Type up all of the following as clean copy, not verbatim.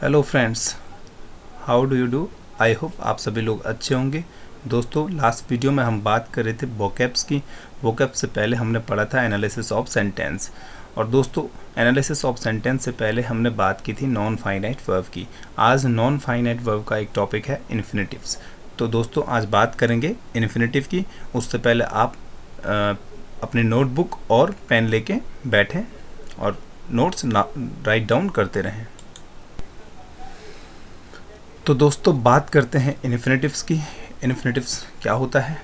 Hello friends, how do you do. I hope आप सभी लोग अच्छे होंगे। दोस्तों, लास्ट वीडियो में हम बात कर रहे थे वोकैब्स की। वोकैब से पहले हमने पढ़ा था एनालिसिस ऑफ सेंटेंस। और दोस्तों, एनालिसिस ऑफ सेंटेंस से पहले हमने बात की थी नॉन फाइनाइट वर्ब की। आज नॉन फाइनाइट वर्ब का एक टॉपिक है इन्फिनेटिव्स। तो दोस्तों, आज बात करेंगे इन्फिनेटिव की। उससे पहले आप अपनी नोटबुक और पेन लेके बैठें और नोट्स राइट डाउन करते रहें। तो दोस्तों, बात करते हैं इन्फिनेटिव्स की। इन्फिनेटिव्स क्या होता है?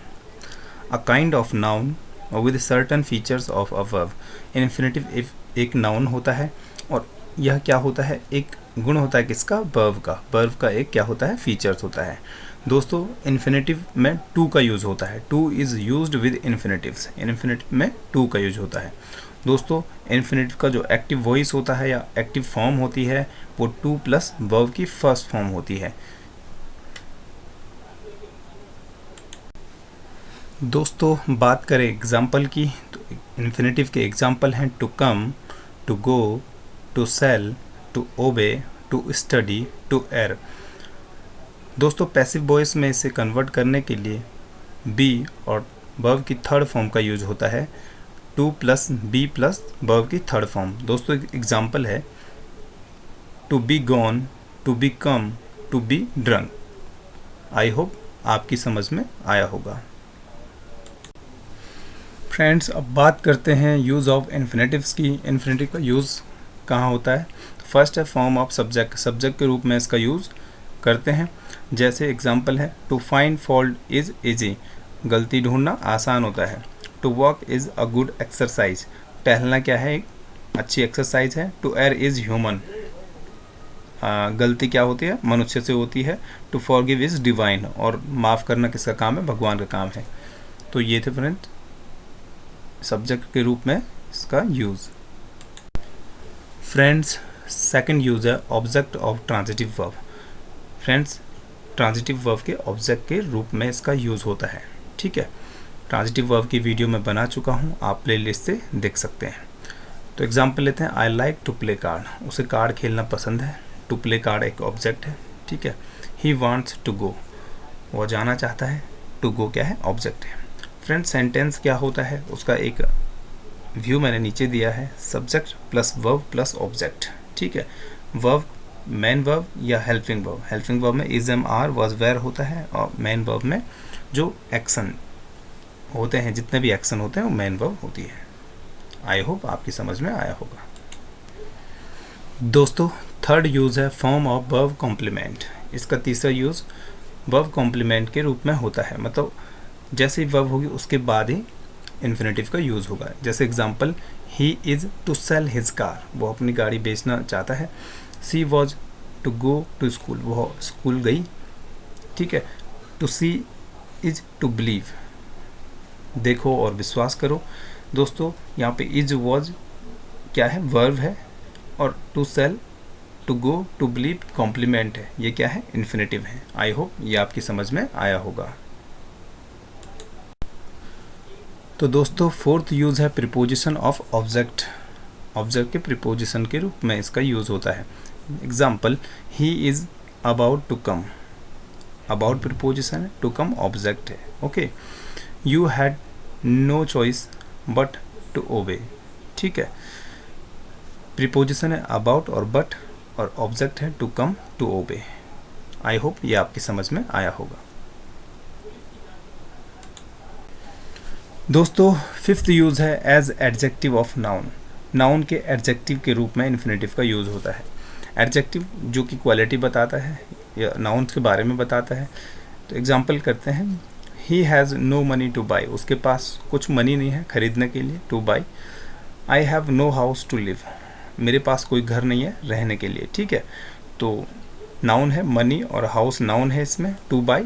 A kind of noun with certain features of a verb. Infinitive एक नाउन होता है और यह क्या होता है? एक गुण होता है किसका? वर्ब का। वर्ब का एक क्या होता है? फीचर्स होता है। दोस्तों, इन्फिनेटिव में टू का यूज़ होता है। Two is used with infinitives. Infinitive में टू का यूज होता है। दोस्तों, इन्फिनेटिव का जो एक्टिव वॉइस होता है या एक्टिव फॉर्म होती है वो टू प्लस वर्ब की फर्स्ट फॉर्म होती है। दोस्तों, बात करें एग्जाम्पल की तो इन्फिनेटिव के एग्जाम्पल हैं to come, to go, to sell, to obey, to study, to err. दोस्तों, पैसिव वॉइस में इसे कन्वर्ट करने के लिए बी और वर्ब की थर्ड फॉर्म का यूज होता है। To plus be plus verb की थर्ड फॉर्म। दोस्तों, एक एग्जाम्पल है to be gone, to be come, to be drunk. I hope आपकी समझ में आया होगा। फ्रेंड्स, अब बात करते हैं यूज़ ऑफ इन्फिनेटिव्स की। इन्फिनेटिव का यूज़ कहाँ होता है? फर्स्ट है फॉर्म ऑफ सब्जेक्ट। सब्जेक्ट के रूप में इसका यूज़ करते हैं। जैसे एग्जाम्पल है to find fault is easy. गलती ढूंढना आसान होता है। To walk is a good exercise. टहलना क्या है? एक अच्छी एक्सरसाइज है। To err is human. गलती क्या होती है? मनुष्य से होती है। To forgive is divine. और माफ़ करना किसका काम है? भगवान का काम है। तो ये थे फ्रेंड्स सब्जेक्ट के रूप में इसका यूज़। फ्रेंड्स, सेकंड यूज़ है object of transitive verb. Friends, transitive verb के ऑब्जेक्ट के रूप में इसका यूज़ होता है। ठीक है, ट्रांजिटिव वर्ब की वीडियो मैं बना चुका हूँ, आप प्लेलिस्ट से देख सकते हैं। तो एग्जांपल लेते हैं। I like to play card. उसे कार्ड खेलना पसंद है। टू प्ले कार्ड एक ऑब्जेक्ट है। ठीक है। ही वांट्स टू गो, वह जाना चाहता है। टू गो क्या है? ऑब्जेक्ट है। फ्रेंड्स, सेंटेंस क्या होता है? उसका एक व्यू मैंने नीचे दिया है। Subject plus verb plus object. ठीक है। वर्ब मेन वर्ब या हेल्पिंग वर्ब। हेल्पिंग वर्ब में is am are was were होता है और मेन वर्ब में जो एक्शन होते हैं, जितने भी एक्शन होते हैं वो मेन वर्ब होती है। आई होप आपकी समझ में आया होगा। दोस्तों, थर्ड यूज़ है फॉर्म ऑफ वर्ब कॉम्प्लीमेंट। इसका तीसरा यूज़ वर्ब कॉम्प्लीमेंट के रूप में होता है। मतलब जैसे ही वर्ब होगी उसके बाद ही इन्फिनेटिव का यूज़ होगा। जैसे example, he is to sell his car. वो अपनी गाड़ी बेचना चाहता है। She was to go to school. वो स्कूल गई। ठीक है। To see is to believe. देखो और विश्वास करो। दोस्तों, यहाँ पे इज वॉज क्या है? वर्ब है। और to sell, to go, to believe complement है। ये क्या है? इन्फिनेटिव है। आई होप ये आपकी समझ में आया होगा। तो दोस्तों, फोर्थ यूज़ है प्रीपोजिशन ऑफ ऑब्जेक्ट। ऑब्जेक्ट के प्रीपोजिशन के रूप में इसका यूज़ होता है। Example, he is about to come. About preposition है, टू कम ऑब्जेक्ट है। Okay. You had no choice but to obey. ठीक है। प्रीपोजिशन है अबाउट और बट और ऑब्जेक्ट है to come, to obey. I hope ये आपकी समझ में आया होगा। दोस्तों, फिफ्थ यूज़ है as adjective of noun. Noun के एडजेक्टिव के रूप में इन्फिनेटिव का यूज़ होता है। एडजेक्टिव जो कि क्वालिटी बताता है या नाउन के बारे में बताता है। तो एग्जांपल करते हैं, he has no money to buy. उसके पास कुछ मनी नहीं है खरीदने के लिए, to buy. I have no house to live. मेरे पास कोई घर नहीं है रहने के लिए। ठीक है। तो नाउन है मनी और हाउस नाउन है इसमें, टू बाई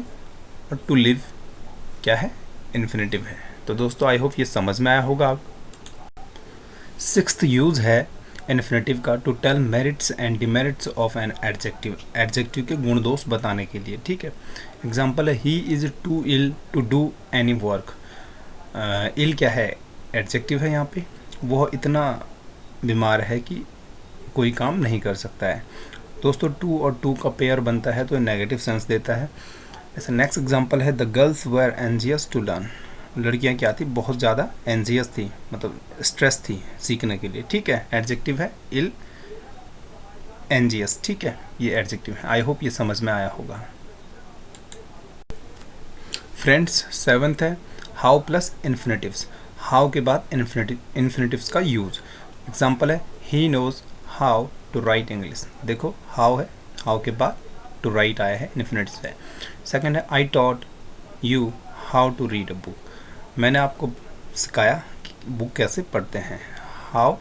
और टू लिव क्या है? इन्फिनेटिव है। तो दोस्तों, आई होप ये समझ में आया होगा आप। सिक्स्थ यूज़ है इन्फिनेटिव का to tell merits and demerits of an adjective. Adjective के गुण दोष बताने के लिए। ठीक है। एग्जाम्पल है, he is to ill to do any work. Ill क्या है? एडजेक्टिव है यहाँ पे। वह इतना बीमार है कि कोई काम नहीं कर सकता है। दोस्तों टू और टू का पेयर बनता है तो नेगेटिव सेंस देता है। ऐसे नेक्स्ट एग्जांपल है the girls were anxious to learn. लड़कियां क्या थी, बहुत ज़्यादा एंजियस थी, मतलब स्ट्रेस थी सीखने के लिए। ठीक है, एडजेक्टिव है इल एंजियस। ठीक है, ये एडजेक्टिव है। आई होप ये समझ में आया होगा। फ्रेंड्स, सेवन्थ है हाउ प्लस इन्फिनेटिव्स। हाउ के बाद इन्फिनेटिव्स का यूज़। एग्जांपल है he knows how to write English. देखो हाउ है, हाउ के बाद टू राइट आया है, इन्फिनेटिव्स है। सेकंड है I taught you how to read a book. मैंने आपको सिखाया कि बुक कैसे पढ़ते हैं। हाउ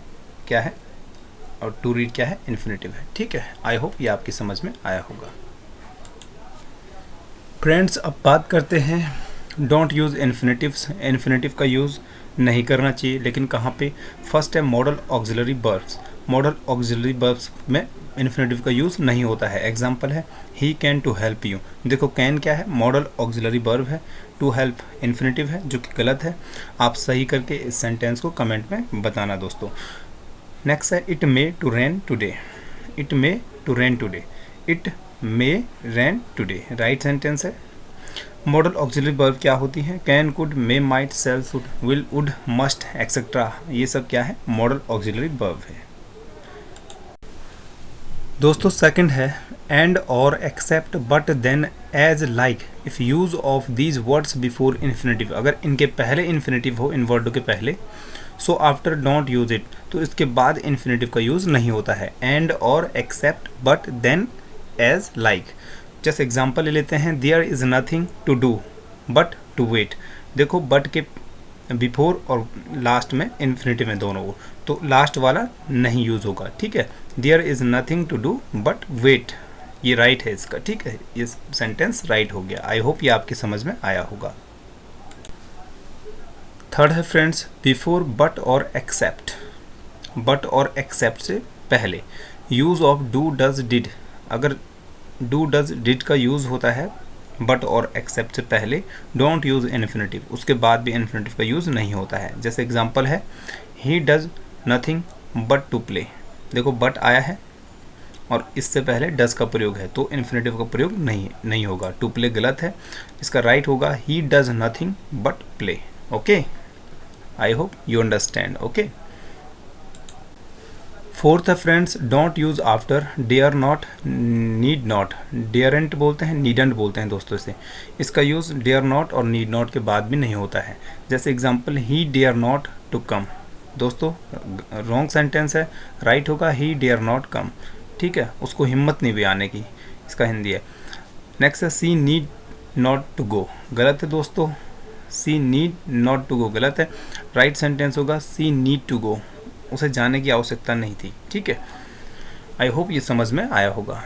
क्या है और टू रीड क्या है, इन्फिनेटिव है। ठीक है, आई होप ये आपकी समझ में आया होगा। फ्रेंड्स, अब बात करते हैं डोंट यूज़ इन्फिनेटिव्स। इन्फिनेटिव का यूज़ नहीं करना चाहिए, लेकिन कहाँ पे? फर्स्ट है modal auxiliary verbs. Modal auxiliary verbs में इन्फिनेटिव का यूज़ नहीं होता है। एग्जांपल है he can to help you. देखो कैन क्या है, मॉडल ऑक्सिलरी वर्ब है। टू हेल्प इन्फिनेटिव है, जो कि गलत है। आप सही करके इस सेंटेंस को कमेंट में बताना दोस्तों। नेक्स्ट है it may to rain today. It may to rain today, it may rain today, right sentence है। मॉडल ऑक्सिलरी वर्ब क्या होती है? Can, could, may, might, shall, should, will, would, must, etcetera. ये सब क्या है? मॉडल ऑक्सिलरी वर्ब है। दोस्तों सेकंड है एंड और except but than as like if use of these words before infinitive. अगर इनके पहले इन्फिनेटिव हो, इन वर्डों के पहले, so after don't use it, तो इसके बाद इन्फिनेटिव का यूज नहीं होता है। एंड और except but than as like. जैसे एग्जांपल ले लेते हैं there is nothing to do but to wait. देखो बट के बिफोर और लास्ट में इन्फिनेटिव में दोनों को, तो लास्ट वाला नहीं यूज होगा। ठीक है, there is nothing to do but wait, ये राइट है इसका। ठीक है, ये सेंटेंस राइट हो गया। आई होप ये आपकी समझ में आया होगा। थर्ड है फ्रेंड्स बिफोर बट और एक्सेप्ट। बट और एक्सेप्ट से पहले use of do does did. अगर डू डज डिड का यूज होता है बट और एक्सेप्ट से पहले, डोंट यूज इन्फिनेटिव, उसके बाद भी इन्फिनेटिव का यूज नहीं होता है। जैसे एग्जांपल है he does nothing but to play. देखो बट आया है और इससे पहले डज का प्रयोग है, तो इन्फिनेटिव का प्रयोग नहीं होगा। टू प्ले गलत है, इसका राइट होगा he does nothing but play. Okay, I hope you understand. Okay, fourth है friends don't use after dare not, need not. Daren't बोलते हैं, नीडंट बोलते हैं दोस्तों से। इसका यूज डेयर नॉट और नीड नॉट के बाद भी नहीं होता है। जैसे example he dare not to come. दोस्तों रॉन्ग सेंटेंस है, राइट होगा ही डेयर नॉट कम। ठीक है, उसको हिम्मत नहीं भी आने की, इसका हिंदी है। नेक्स्ट है सी नीड नॉट टू गो। गलत है दोस्तों, सी नीड नॉट टू गो गलत है। राइट सेंटेंस होगा सी नीड टू गो, उसे जाने की आवश्यकता नहीं थी। ठीक है, आई होप ये समझ में आया होगा।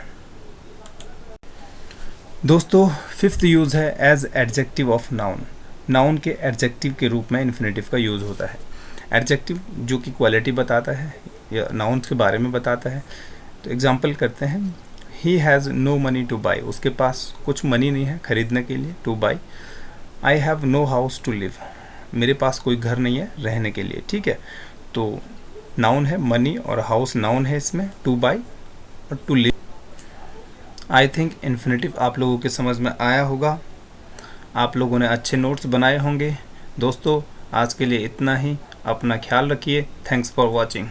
दोस्तों फिफ्थ यूज़ है as adjective of noun. Noun के एडजेक्टिव के रूप में इन्फिनेटिव का यूज़ होता है। एडजेक्टिव जो कि क्वालिटी बताता है या नाउन के बारे में बताता है। तो एग्जांपल करते हैं he has no money to buy. उसके पास कुछ मनी नहीं है खरीदने के लिए, to buy. I have no house to live. मेरे पास कोई घर नहीं है रहने के लिए। ठीक है, तो नाउन है मनी और हाउस नाउन है इसमें, टू बाई और to live. I think infinitive आप लोगों के समझ में आया होगा। आप लोगों ने अच्छे नोट्स बनाए होंगे। दोस्तों आज के लिए इतना ही, अपना ख्याल रखिए। Thanks for watching.